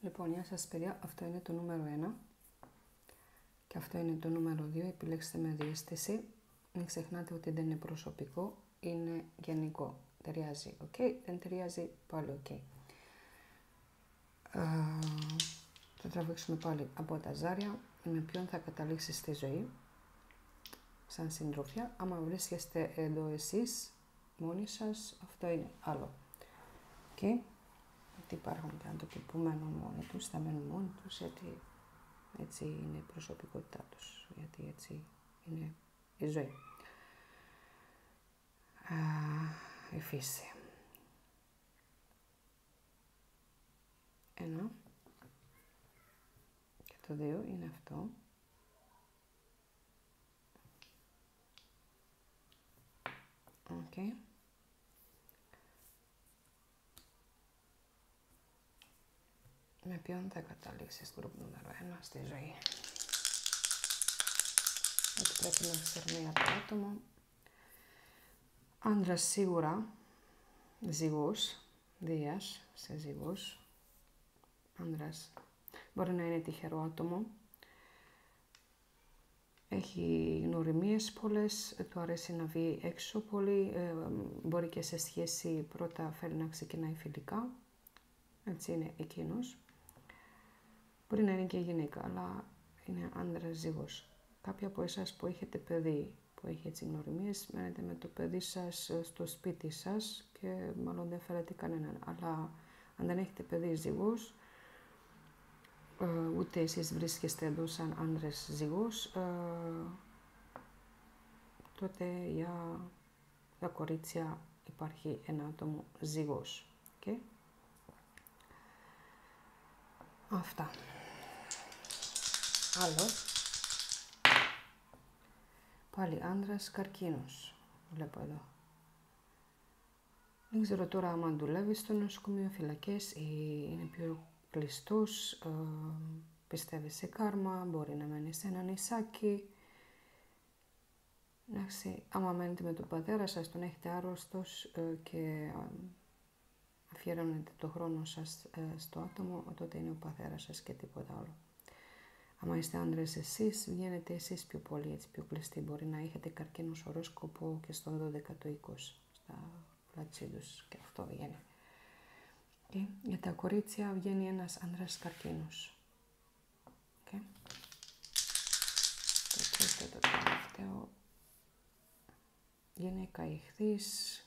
Λοιπόν, γεια σας παιδιά, αυτό είναι το νούμερο 1 και αυτό είναι το νούμερο 2. Επιλέξτε με διαίσθηση. Μην ξεχνάτε ότι δεν είναι προσωπικό, είναι γενικό. Ταιριάζει, ok, δεν ταιριάζει, πάλι ok. Θα τραβήξουμε πάλι από τα ζάρια με ποιον θα καταλήξει στη ζωή σαν συντροφιά. Άμα βρίσκεστε εδώ εσείς μόνοι σας, αυτό είναι άλλο. Ok. Γιατί υπάρχουν και άνθρωποι που μένουν μόνοι τους, θα μένουν μόνοι τους γιατί έτσι είναι η προσωπικότητά τους, γιατί έτσι είναι η ζωή. Η φύση. 1 και το 2 είναι αυτό. Okay. Με ποιον θα καταλήξεις group νούμερο 1 στη ζωή. Έτσι πρέπει να ξέρουμε για το άτομο. Άντρας σίγουρα, ζυγός, Δίας, σε ζυγός. Άντρας, μπορεί να είναι τυχερό άτομο. Έχει γνωριμίες πολλές, του αρέσει να βγει έξω πολύ, μπορεί και σε σχέση πρώτα θέλει να ξεκινάει φιλικά. Έτσι είναι εκείνος. Μπορεί να είναι και γυναίκα, αλλά είναι άντρας ζύγος. Κάποιοι από εσάς που έχετε παιδί, που έχει έτσι γνωριμίες, μένετε με το παιδί σας στο σπίτι σας και μάλλον δεν θέλετε κανέναν. Αλλά αν δεν έχετε παιδί ζύγος, ούτε εσείς βρίσκεστε εδώ σαν άντρες ζύγος, τότε για κορίτσια υπάρχει ένα άτομο ζύγος. Okay? Αυτά. Άλλο. Πάλι άντρας καρκίνος. Βλέπω εδώ. Δεν ξέρω τώρα άμα δουλεύει στο νοσοκομείο, φυλακές ή είναι πιο κλειστός, πιστεύει σε κάρμα, μπορεί να μένει σε ένα νησάκι. Εντάξει, άμα μένετε με τον πατέρα σας, τον έχετε άρρωστος και αφιερώνετε το χρόνο σας στο άτομο, τότε είναι ο πατέρας σας και τίποτα άλλο. Άμα είστε άντρες εσείς, βγαίνετε εσείς πιο πολύ, έτσι πιο κλειστοί. Μπορεί να έχετε καρκίνος οροσκόπο και στον 12ο οίκος, στα πλατσίδους και αυτό βγαίνει. Okay. Για τα κορίτσια βγαίνει ένας άντρας καρκίνος. Okay. Το τρίτο, το τελευταίο. Γυναίκα ιχθύς,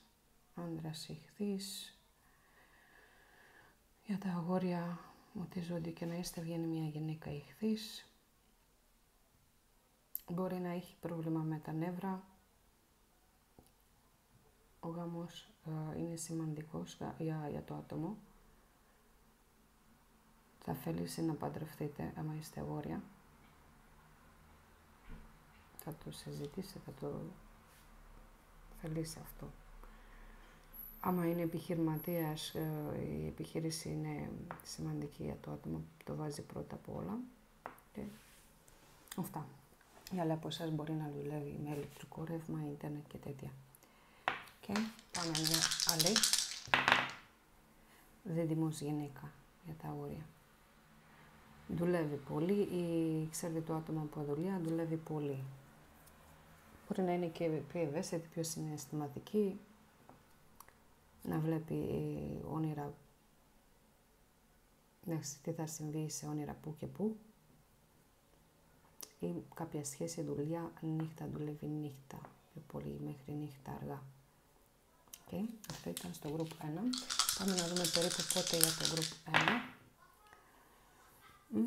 άντρας ιχθύς. Για τα αγόρια, ό,τι ζώνη και να είστε, βγαίνει μια γυναίκα ιχθύς. Μπορεί να έχει πρόβλημα με τα νεύρα. Ο γάμος είναι σημαντικός για το άτομο. Θα θέλει να παντρευτείτε άμα είστε αγόρια. Θα το συζητήσετε, θα το θελήσει αυτό. Άμα είναι επιχειρηματίας, η επιχείρηση είναι σημαντική για το άτομο, το βάζει πρώτα απ' όλα. Και αυτά. Οι άλλοι από εσάς μπορεί να δουλεύει με ηλεκτρικό ρεύμα, ίντερνετ και τέτοια. Και πάμε μια άλλη. Δίδυμος γυναίκα για τα αγόρια. Δουλεύει πολύ ή ξέρετε το άτομο από δουλειά, δουλεύει πολύ. Μπορεί να είναι και πιο ευαίσθητη, πιο συναισθηματική, να βλέπει όνειρα, τι θα συμβεί σε όνειρα που και που. Ή κάποια σχέση, δουλειά, νύχτα, δουλεύει νύχτα, πιο πολύ μέχρι νύχτα αργά. Okay. Αυτό ήταν στο group 1. Πάμε να δούμε περίπου πότε για το group 1.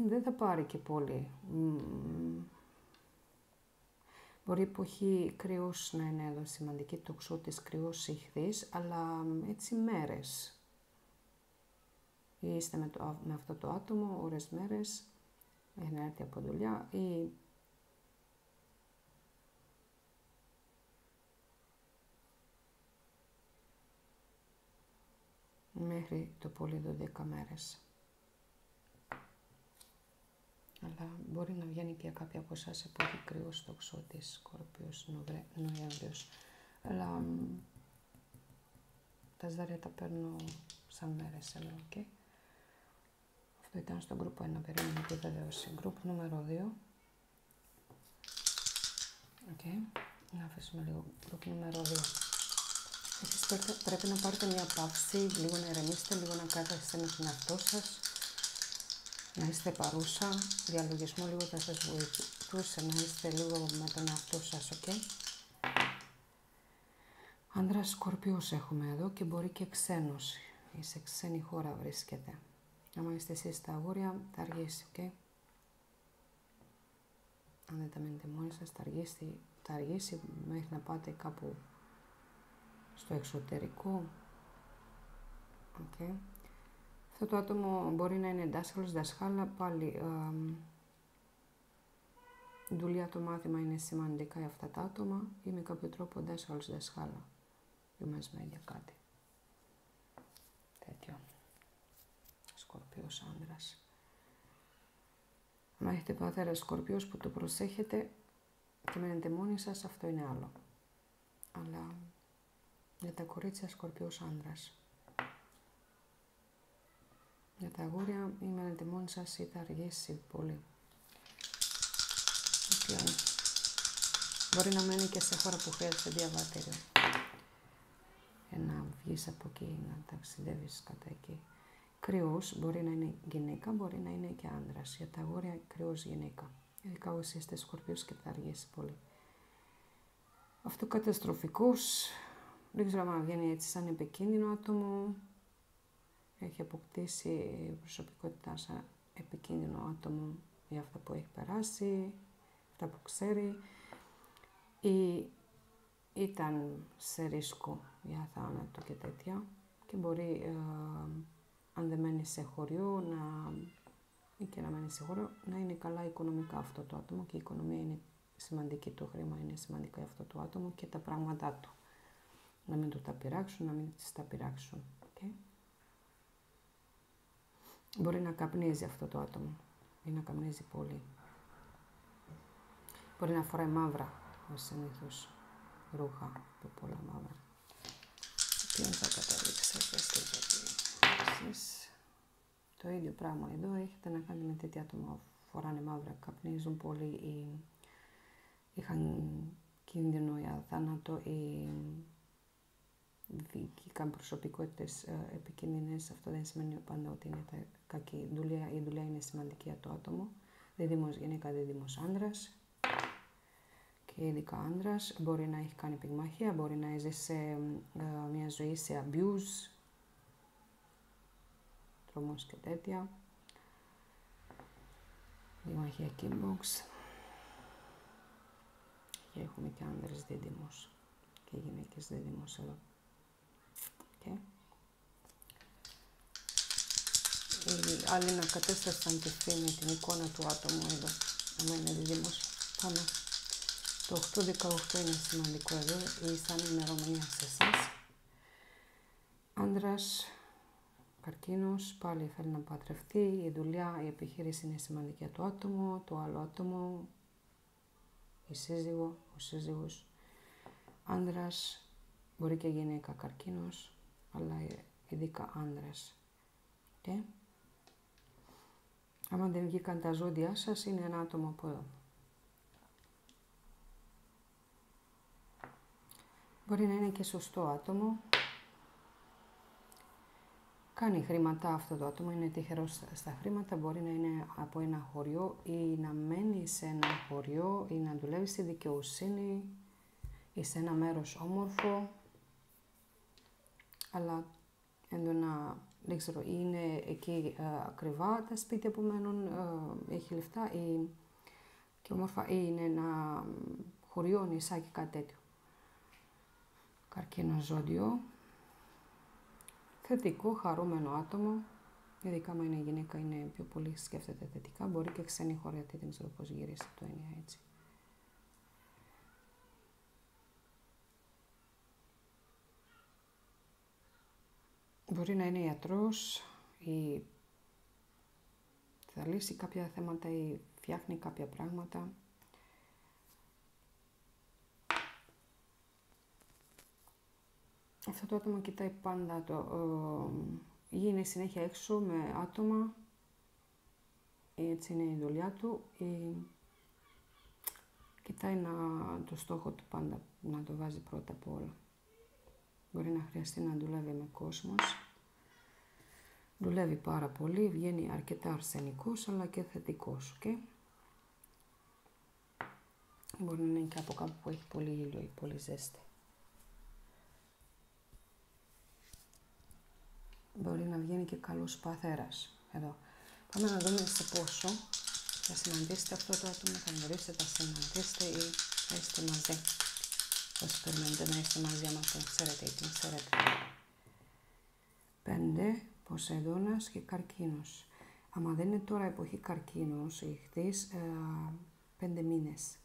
Δεν θα πάρει και πολύ. Μπορεί η εποχή κρυός να είναι εδώ σημαντική, το ξώτης κρυός ηχθής, αλλά έτσι μέρες. Ή είστε με αυτό το άτομο, ώρες μέρες, έχει να έρθει από δουλειά ή μέχρι το πολύ 12 μέρες. Αλλά μπορεί να βγαίνει και κάποια από εσάς εποχή κρυός, τοξότης, Σκορπίος, Νοέμβριος. Αλλά τα ζάρια τα παίρνω σαν μέρες, okay? Αυτό ήταν στο γκρουπ 1, περίμενε επιβεβαίωση. Γκρουπ νούμερο 2. Okay. Να αφήσουμε λίγο. Γκρουπ νούμερο 2. Εσείς πρέπει να πάρετε μια παύση, λίγο να ηρεμήσετε, λίγο να κάθεστε με τον εαυτό σας, να είστε παρούσα. Διαλογισμό λίγο θα σας βοηθούσε να είστε λίγο με τον εαυτό σας, ok. Άνδρας Σκορπιός έχουμε εδώ και μπορεί και ξένος, ή σε ξένη χώρα βρίσκεται. Άμα είστε εσείς στα αγόρια, θα αργήσει, ok. Αν δεν τα μένετε μόνοι σας, θα αργήσει μέχρι να πάτε κάπου στο εξωτερικό. Okay. Αυτό το άτομο μπορεί να είναι δάσκαλος, δασκάλα, πάλι δουλειά, το μάθημα είναι σημαντικά για αυτά τα άτομα ή με κάποιο τρόπο δάσκαλος, δασκάλα. Είμαστε για κάτι. Τέτοιο. Σκορπιός άνδρας. Αν έχετε πατέρα Σκορπιός που το προσέχετε και μένετε μόνοι σας, αυτό είναι άλλο. Αλλά για τα κορίτσια Σκορπιός άνδρας. Για τα αγόρια ή μένετε μόνοι σας ή θα αργήσει πολύ. Μπορεί να μένει και σε χώρα που χρειάζεται διαβατήριο. Για να βγεις από εκεί, να ταξιδεύεις κατά εκεί. Κρυός μπορεί να είναι γυναίκα, μπορεί να είναι και άνδρας. Για τα αγόρια κρυός γυναίκα. Ειδικά όσοι είστε Σκορπιός και θα αργήσει πολύ. Αυτό καταστροφικός, δεν ξέρω αν βγαίνει έτσι σαν επικίνδυνο άτομο. Έχει αποκτήσει προσωπικότητα σαν επικίνδυνο άτομο για αυτά που έχει περάσει, αυτά που ξέρει. Ή ήταν σε ρίσκο για θάνατο και τέτοια. Και μπορεί, αν δεν μένει σε χωριό, ή και να μένει σε χώρο, να είναι καλά οικονομικά αυτό το άτομο. Και η οικονομία είναι σημαντική, το χρήμα είναι σημαντικό για αυτό το άτομο και τα πράγματά του. Να μην του τα πειράξουν, να μην τις τα πειράξουν. Okay. Μπορεί να καπνίζει αυτό το άτομο ή να καπνίζει πολύ. Μπορεί να φοράει μαύρα, ως συνήθως, ρούχα με πολλά μαύρα. Ποιον θα καταλήξετε εσείς. Το ίδιο πράγμα εδώ έχετε να κάνετε με τέτοια άτομα. Φοράνε μαύρα, καπνίζουν πολύ ή είχαν κίνδυνο για θάνατο ή βγήκαν προσωπικότητες επικίνδυνες. Αυτό δεν σημαίνει πάντα ότι είναι κακή δουλειά. Η δουλειά είναι σημαντική για το άτομο. Δίδυμος γυναίκα, δίδυμος άνδρας. Και ειδικά άνδρας μπορεί να έχει κάνει πυγμαχία, μπορεί να ζει σε μια ζωή σε abuse, τρόμος και τέτοια. Πυγμαχία kickbox. Και έχουμε και άνδρες δίδυμος και γυναίκες δίδυμος εδώ. Okay. Οι άλλοι να κατέστασαν τη φήμη, την εικόνα του άτομου εδώ. Αν είναι δίδυμος, πάμε. Το 8-18 είναι σημαντικό εδώ, ή σαν ημερομηνία σε εσάς. Άνδρας, καρκίνος, πάλι θέλει να παντρευτεί, η δουλειά, η επιχείρηση είναι σημαντική για το άτομο, το άλλο άτομο, η σύζυγο, ο σύζυγος. Άνδρας, μπορεί και γυναίκα καρκίνος, αλλά ειδικά άνδρας. Okay. Άμα δεν βγήκαν τα ζώδια σας, είναι ένα άτομο από εδώ. Μπορεί να είναι και σωστό άτομο. Κάνει χρήματα αυτό το άτομο, είναι τυχερό στα χρήματα. Μπορεί να είναι από ένα χωριό ή να μένει σε ένα χωριό ή να δουλεύει στη δικαιοσύνη ή σε ένα μέρος όμορφο. Αλλά έντονα, δεν ξέρω, είναι εκεί ακριβά τα σπίτια που μένουν, έχει λεφτά ή και όμορφα, ή είναι ένα χωριό, νησάκι, κάτι τέτοιο. Καρκίνο ζώδιο. Θετικό, χαρούμενο άτομο. Ειδικά άμα είναι γυναίκα, είναι πιο πολύ σκέφτεται θετικά. Μπορεί και ξένη χώρα, γιατί δεν ξέρω πώς γυρίσει το έννοια έτσι. Μπορεί να είναι ιατρός ή θα λύσει κάποια θέματα ή φτιάχνει κάποια πράγματα. Αυτό το άτομο κοιτάει πάντα ή είναι συνέχεια έξω με άτομα έτσι είναι η δουλειά του. Κοιτάει το στόχο του πάντα, να το βάζει πρώτα απ' όλα. Μπορεί να χρειαστεί να δουλεύει με κόσμος. Δουλεύει πάρα πολύ, βγαίνει αρκετά αρσενικός αλλά και θετικός, okay? Μπορεί να είναι και από κάπου που έχει πολύ ήλιο ή πολύ ζέστη. Μπορεί να βγαίνει και καλός παθέρας. Εδώ. Πάμε να δούμε σε πόσο θα συναντήσετε αυτό το άτομο, θα γνωρίσετε, θα συναντήσετε ή θα είστε μαζί. Όσοι περιμένετε να είστε μαζί, άμα τον ξέρετε ή την ξέρετε. 5. Ποσειδώνας και Καρκίνος. Άμα δεν είναι τώρα εποχή Καρκίνος, η Ιχθύς, 5 μήνες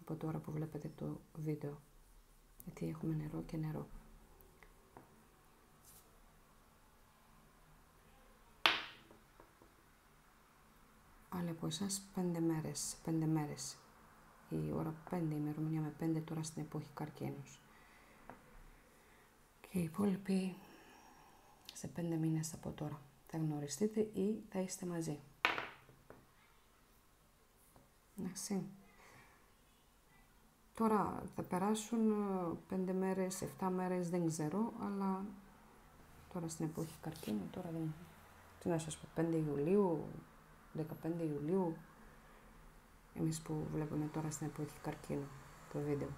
από τώρα που βλέπετε το βίντεο. Γιατί έχουμε νερό και νερό. Άλλοι από εσάς 5 μέρες. Η ώρα 5, η ημερομηνία με 5 τώρα στην εποχή Καρκίνους. Και οι υπόλοιποι σε 5 μήνες από τώρα θα γνωριστείτε ή θα είστε μαζί. Εντάξει. Τώρα θα περάσουν 5 μέρες, 7 μέρες, δεν ξέρω, αλλά τώρα στην εποχή Καρκίνου, τώρα δεν... Τι να σας πω, 5 Ιουλίου, 15 Ιουλίου, εμείς που βλέπουμε τώρα στην εποχή Καρκίνου το βίντεο.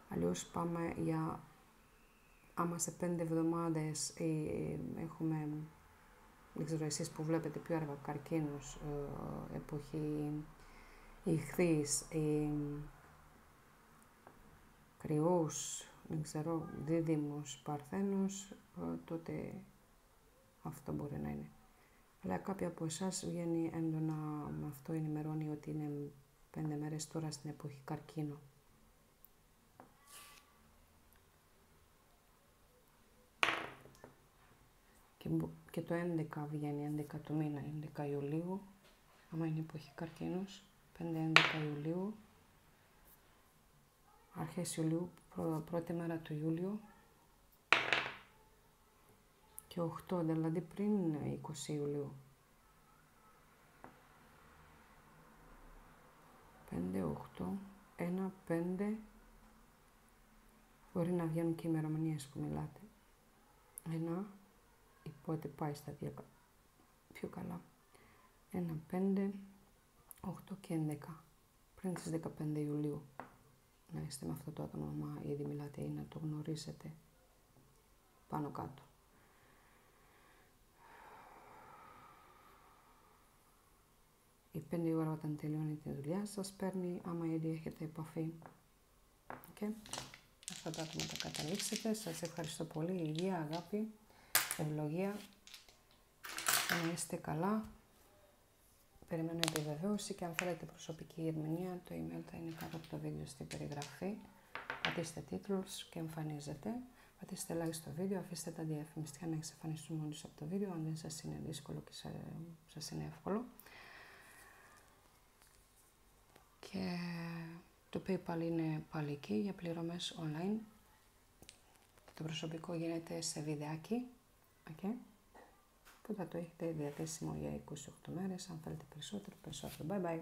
Αλλιώς πάμε για, άμα σε 5 εβδομάδες έχουμε, δεν ξέρω εσείς που βλέπετε πιο αργά Καρκίνους, εποχή Ιχθύς, Κρυούς, δεν ξέρω, Δίδυμους, Παρθένους, τότε αυτό μπορεί να είναι. Αλλά κάποιοι από εσάς βγαίνει έντονα, με αυτό ενημερώνει ότι είναι 5 μέρες τώρα στην εποχή Καρκίνου. Και το 11 βγαίνει, 11 του μήνα, 11 Ιουλίου, άμα είναι εποχή Καρκίνους, 5-11 Ιουλίου, αρχές Ιουλίου, πρώτη μέρα του Ιούλιο, και 8, δηλαδή πριν 20 Ιουλίου. 5, 8, 1, 5, μπορεί να βγαίνουν και οι ημερομηνίες που μιλάτε. 1, οπότε πάει στα πιο καλά. 1, 5, 8 και 11, πριν τις 15 Ιουλίου. Να είστε με αυτό το άτομο, άμα ήδη μιλάτε ή να το γνωρίσετε πάνω κάτω. Η 5 η ώρα όταν τελειώνει τη δουλειά σας παίρνει, άμα ήδη έχετε επαφή. Okay. Αυτό το άτομο το καταλήξετε. Σας ευχαριστώ πολύ. Υγεία, αγάπη, ευλογία. Να είστε καλά. Περιμένω επιβεβαίωση και αν θέλετε προσωπική ερμηνεία, το email θα είναι κάτω από το βίντεο στην περιγραφή. Πατήστε τίτλους και εμφανίζετε. Πατήστε like στο βίντεο, αφήστε τα διαφημιστικά να εξαφανιστούν μόλις από το βίντεο, αν δεν σας είναι δύσκολο και σας είναι εύκολο. Και το PayPal είναι πάλι εκεί για πληρωμές online. Το προσωπικό γίνεται σε βιντεάκι, okay, που θα το έχετε διαθέσιμο για 28 μέρες, αν θέλετε περισσότερο. Bye bye.